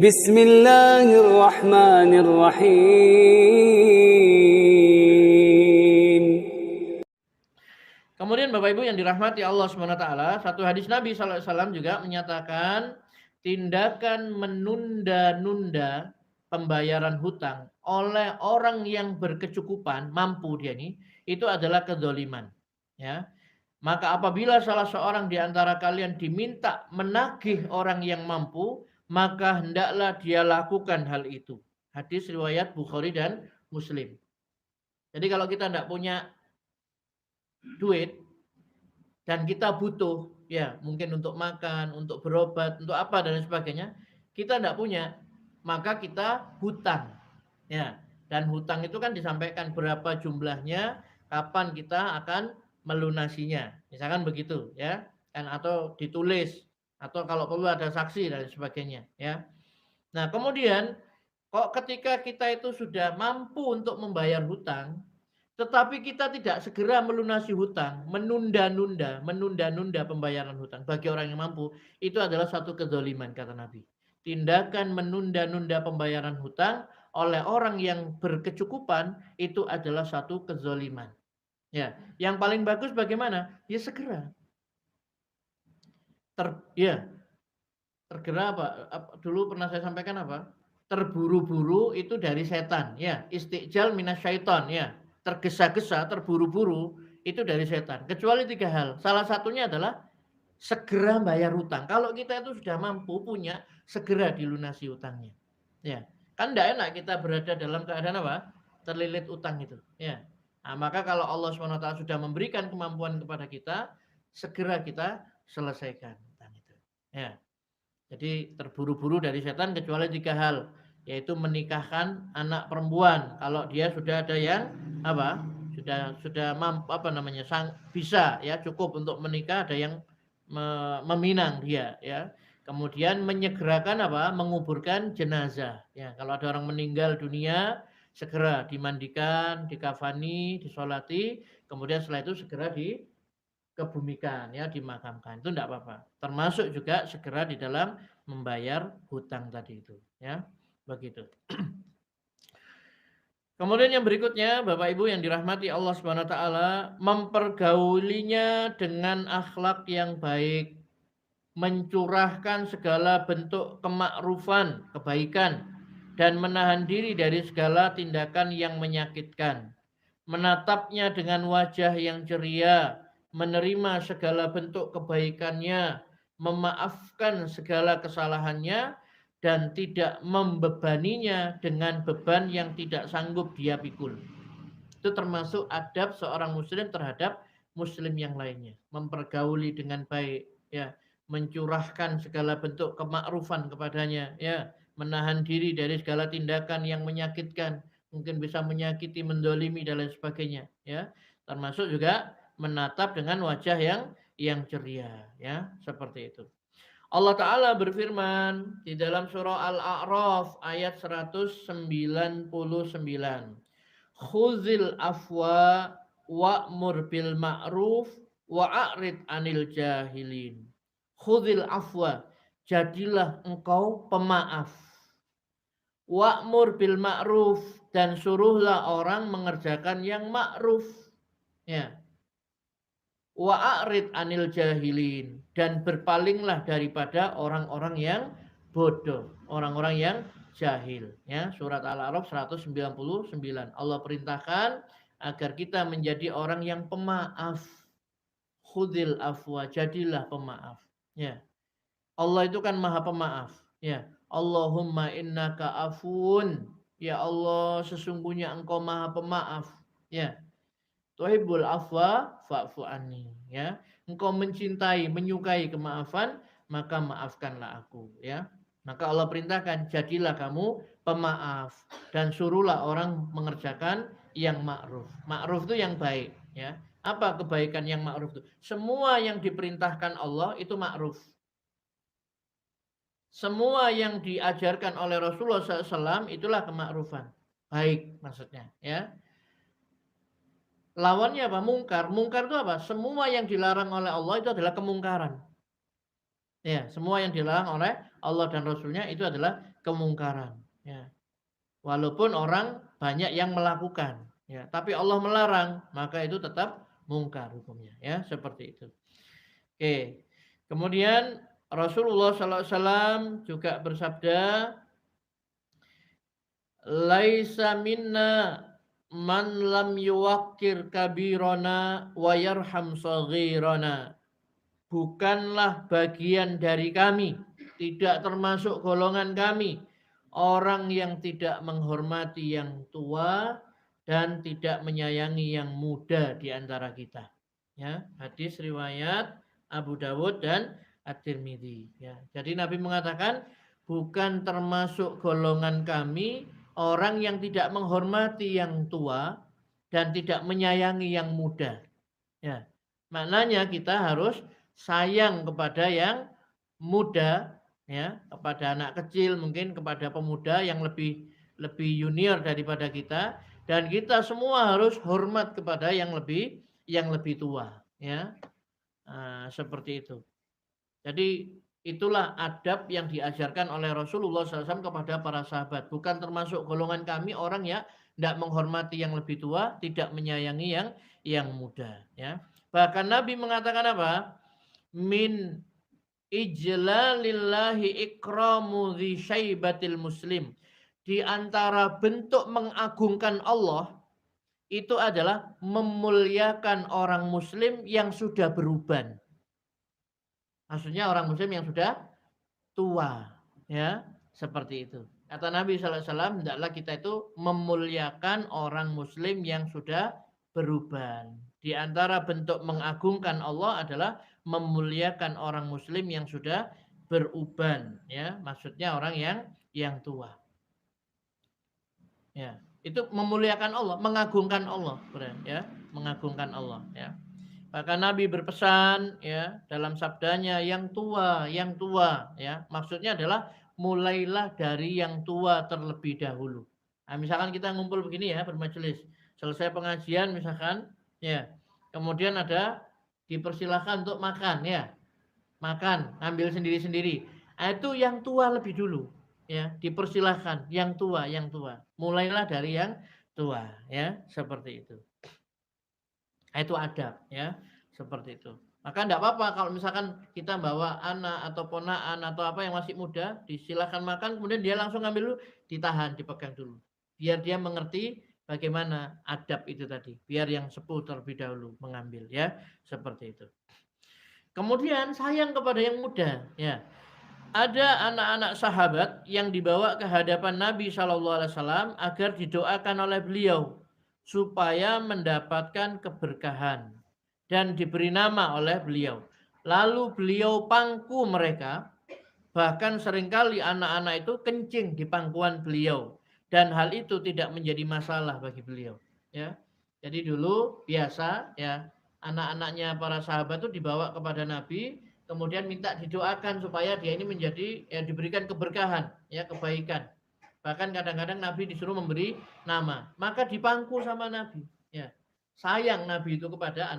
بسم الله الرحمن الرحيم. Kemudian Bapak Ibu yang dirahmati Allah SWT, satu hadis Nabi SAW juga menyatakan tindakan menunda-nunda pembayaran hutang oleh orang yang berkecukupan, mampu dia nih, itu adalah kedzaliman. Ya. Maka apabila salah seorang di antara kalian diminta menagih orang yang mampu, maka hendaklah dia lakukan hal itu. Hadis riwayat Bukhari dan Muslim. Jadi kalau kita tidak punya duit dan kita butuh, ya mungkin untuk makan, untuk berobat, untuk apa dan sebagainya, kita tidak punya, maka kita hutang. Ya, dan hutang itu kan disampaikan berapa jumlahnya, kapan kita akan melunasinya. Misalkan begitu, ya. Kan atau ditulis atau kalau perlu ada saksi dan sebagainya, ya. Nah, kemudian kok ketika kita itu sudah mampu untuk membayar hutang, tetapi kita tidak segera melunasi hutang, menunda-nunda pembayaran hutang bagi orang yang mampu, itu adalah satu kezaliman kata Nabi. Tindakan menunda-nunda pembayaran hutang oleh orang yang berkecukupan itu adalah satu kezaliman. Ya, yang paling bagus bagaimana? Ya segera. Tergera apa? Dulu pernah saya sampaikan apa? Terburu-buru itu dari setan, ya. Istiqjal minasyaiton, ya. Tergesa-gesa, terburu-buru itu dari setan. Kecuali 3 hal. Salah satunya adalah segera bayar hutang. Kalau kita itu sudah mampu punya, segera dilunasi hutangnya. Ya. Kan enggak enak kita berada dalam keadaan apa? Terlilit utang itu, ya. Nah, maka kalau Allah SWT sudah memberikan kemampuan kepada kita, segera kita selesaikan hutang itu. Ya. Jadi terburu-buru dari setan kecuali 3 hal, yaitu menikahkan anak perempuan kalau dia sudah ada yang apa? Sudah mampu apa namanya? Bisa ya cukup untuk menikah, ada yang meminang dia ya. Kemudian menyegerakan apa? Menguburkan jenazah. Ya, kalau ada orang meninggal dunia segera dimandikan, dikafani, disolati, kemudian setelah itu segera dikebumikan ya, dimakamkan. Itu enggak apa-apa. Termasuk juga segera di dalam membayar hutang tadi itu ya. Begitu. Kemudian yang berikutnya Bapak Ibu yang dirahmati Allah Subhanahu wa taala, mempergaulinya dengan akhlak yang baik, mencurahkan segala bentuk kemakrufan, kebaikan dan menahan diri dari segala tindakan yang menyakitkan. Menatapnya dengan wajah yang ceria, menerima segala bentuk kebaikannya, memaafkan segala kesalahannya, dan tidak membebaninya dengan beban yang tidak sanggup dia pikul. Itu termasuk adab seorang muslim terhadap muslim yang lainnya. Mempergauli dengan baik, ya, mencurahkan segala bentuk kemakrufan kepadanya, ya, menahan diri dari segala tindakan yang menyakitkan, mungkin bisa menyakiti, mendolimi dan lain sebagainya, ya. Termasuk juga menatap dengan wajah yang ceria, ya, seperti itu. Allah Ta'ala berfirman di dalam surah Al-A'raf ayat 199. Khuzil afwa wa'mur bil ma'ruf wa'arid anil jahilin. Khuzil afwa, jadilah engkau pemaaf. Wa'mur bil ma'ruf, dan suruhlah orang mengerjakan yang ma'ruf. Ya. Wa'arid anil jahilin, dan berpalinglah daripada orang-orang yang bodoh, orang-orang yang jahil, ya. Surat Al-A'raf 199. Allah perintahkan agar kita menjadi orang yang pemaaf. Khudil afwa, jadilah pemaaf, ya. Allah itu kan Maha Pemaaf, ya. Allahumma innaka afun, ya Allah sesungguhnya Engkau Maha Pemaaf, ya. Tuhibbul afwa fa'fu anni, ya. Engkau mencintai, menyukai kemaafan, maka maafkanlah aku, ya. Maka Allah perintahkan jadilah kamu pemaaf dan suruhlah orang mengerjakan yang ma'ruf. Ma'ruf itu yang baik, ya. Apa kebaikan yang ma'ruf itu? Semua yang diperintahkan Allah itu ma'ruf. Semua yang diajarkan oleh Rasulullah SAW itulah kemakrufan. Baik maksudnya, ya. Lawannya apa? Mungkar. Mungkar itu apa? Semua yang dilarang oleh Allah itu adalah kemungkaran. Ya, semua yang dilarang oleh Allah dan Rasulnya itu adalah kemungkaran. Ya. Walaupun orang banyak yang melakukan, ya, tapi Allah melarang, maka itu tetap mungkar hukumnya, ya, seperti itu. Oke. Kemudian Rasulullah SAW juga bersabda, laisa minna man lam yuwaqqir kabirana wa yarham saghirana. Bukanlah bagian dari kami, tidak termasuk golongan kami, orang yang tidak menghormati yang tua dan tidak menyayangi yang muda di antara kita. Ya, hadis riwayat Abu Dawud dan At-Tirmidzi. Ya, jadi Nabi mengatakan bukan termasuk golongan kami orang yang tidak menghormati yang tua dan tidak menyayangi yang muda. Ya, maknanya kita harus sayang kepada yang muda, ya, kepada anak kecil, mungkin kepada pemuda yang lebih junior daripada kita, dan kita semua harus hormat kepada yang lebih tua, ya. Nah, seperti itu. Jadi itulah adab yang diajarkan oleh Rasulullah SAW kepada para sahabat. Bukan termasuk golongan kami orang yang tidak menghormati yang lebih tua, tidak menyayangi yang muda, ya. Bahkan Nabi mengatakan apa? Min ijlalillahi ikramu dzi syaibatil muslim. Di antara bentuk mengagungkan Allah itu adalah memuliakan orang muslim yang sudah beruban. Maksudnya orang muslim yang sudah tua, ya, seperti itu. Kata Nabi SAW, hendaklah kita itu memuliakan orang muslim yang sudah beruban. Di antara bentuk mengagungkan Allah adalah memuliakan orang muslim yang sudah beruban, ya, maksudnya orang yang tua. Ya, itu memuliakan Allah, mengagungkan Allah, ya, mengagungkan Allah, ya. Maka Nabi berpesan, ya, dalam sabdanya yang tua, ya. Maksudnya adalah mulailah dari yang tua terlebih dahulu. Nah, misalkan kita ngumpul begini ya, bermajelis. Selesai pengajian misalkan, ya. Kemudian ada dipersilahkan untuk makan, ya. Makan, ambil sendiri-sendiri. Nah, itu yang tua lebih dulu, ya. Dipersilahkan yang tua. Mulailah dari yang tua, ya, seperti itu. Itu adab, ya, seperti itu. Maka tidak apa-apa kalau misalkan kita bawa anak atau ponaan atau apa yang masih muda, disilakan makan, kemudian dia langsung ambil dulu, ditahan, dipegang dulu. Biar dia mengerti bagaimana adab itu tadi. Biar yang sepuh terlebih dahulu mengambil, ya, seperti itu. Kemudian sayang kepada yang muda, ya. Ada anak-anak sahabat yang dibawa ke hadapan Nabi SAW agar didoakan oleh beliau supaya mendapatkan keberkahan dan diberi nama oleh beliau. Lalu beliau pangku mereka, bahkan seringkali anak-anak itu kencing di pangkuan beliau dan hal itu tidak menjadi masalah bagi beliau, ya. Jadi dulu biasa, ya, anak-anaknya para sahabat itu dibawa kepada Nabi, kemudian minta didoakan supaya dia ini menjadi, ya, diberikan keberkahan, ya, kebaikan. Bahkan kadang-kadang Nabi disuruh memberi nama, maka dipangku sama Nabi, ya. Sayang Nabi itu kepada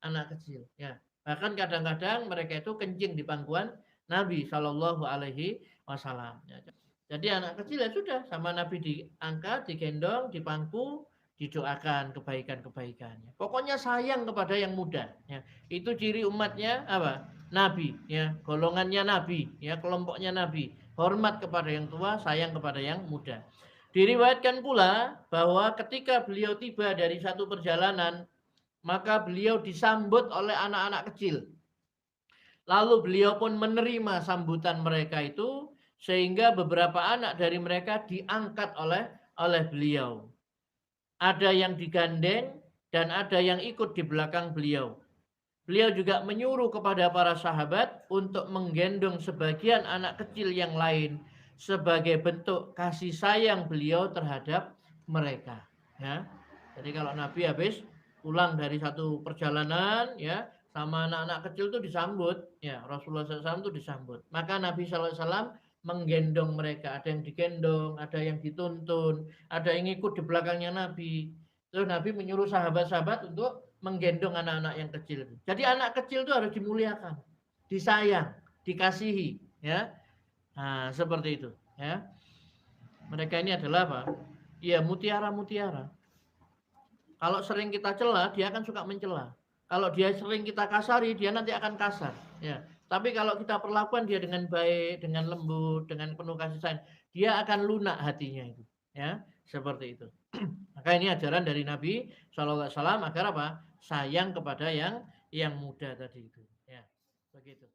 anak kecil, ya. Bahkan kadang-kadang mereka itu kencing di pangkuan Nabi Shallallahu Alaihi Wasallam. Ya. Jadi anak kecil ya sudah sama Nabi diangkat, digendong, dipangku, didoakan kebaikan-kebaikannya. Pokoknya sayang kepada yang muda. Ya. Itu ciri umatnya apa? Nabi, ya, golongannya Nabi, ya, kelompoknya Nabi. Hormat kepada yang tua, sayang kepada yang muda. Diriwayatkan pula bahwa ketika beliau tiba dari satu perjalanan, maka beliau disambut oleh anak-anak kecil. Lalu beliau pun menerima sambutan mereka itu, sehingga beberapa anak dari mereka diangkat oleh beliau. Ada yang digandeng dan ada yang ikut di belakang beliau. Beliau juga menyuruh kepada para sahabat untuk menggendong sebagian anak kecil yang lain sebagai bentuk kasih sayang beliau terhadap mereka. Ya. Jadi kalau Nabi habis pulang dari satu perjalanan, ya, sama anak-anak kecil itu disambut, ya, Rasulullah SAW itu disambut. Maka Nabi SAW menggendong mereka, ada yang digendong, ada yang dituntun, ada yang ikut di belakangnya Nabi. Terus Nabi menyuruh sahabat-sahabat untuk menggendong anak-anak yang kecil. Jadi anak kecil itu harus dimuliakan, disayang, dikasihi, ya. Nah, seperti itu, ya. Mereka ini adalah apa? Ya, mutiara-mutiara. Kalau sering kita cela, dia akan suka mencela. Kalau dia sering kita kasari, dia nanti akan kasar, ya. Tapi kalau kita perlakukan dia dengan baik, dengan lembut, dengan penuh kasih sayang, dia akan lunak hatinya itu, ya. Seperti itu. Maka ini ajaran dari Nabi SAW agar apa? Sayang kepada yang muda tadi itu, ya. Begitu.